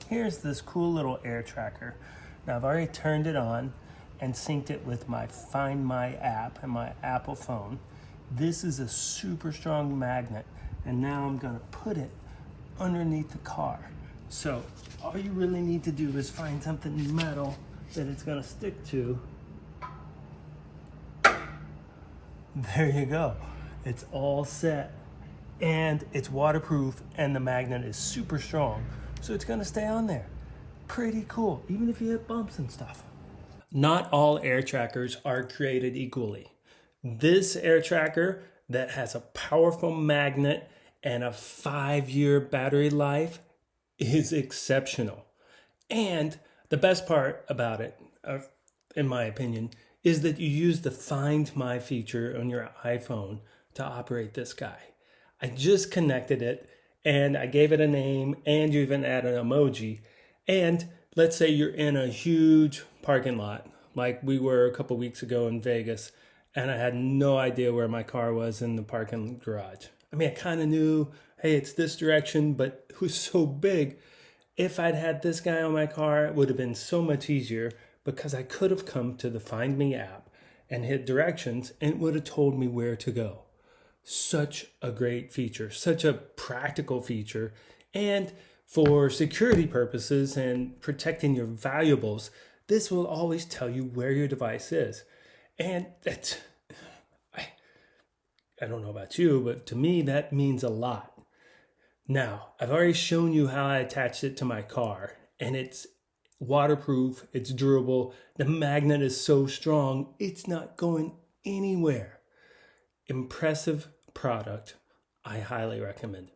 Here's this cool little air tracker. Now I've already turned it on and synced it with my Find My app and my Apple phone. This is a super strong magnet, and now I'm gonna put it underneath the car. So all you really need to do is find something metal that it's gonna stick to. There you go. It's all set. And it's waterproof, and the magnet is super strong, so it's gonna stay on there. Pretty cool, even if you hit bumps and stuff. Not all air trackers are created equally. This air tracker that has a powerful magnet and a 5-year battery life is exceptional. And the best part about it, in my opinion, is that you use the Find My feature on your iPhone to operate this guy. I just connected it and I gave it a name, and you even add an emoji. And let's say you're in a huge parking lot, like we were a couple weeks ago in Vegas, and I had no idea where my car was in the parking garage. I mean, I kind of knew, hey, it's this direction, but it was so big. If I'd had this guy on my car, it would have been so much easier, because I could have come to the Find Me app and hit directions, and it would have told me where to go. Such a great feature, such a practical feature. And for security purposes and protecting your valuables, this will always tell you where your device is. And that's, I don't know about you, but to me, that means a lot. Now, I've already shown you how I attached it to my car, and it's waterproof, it's durable, the magnet is so strong, it's not going anywhere. Impressive product. I highly recommend it.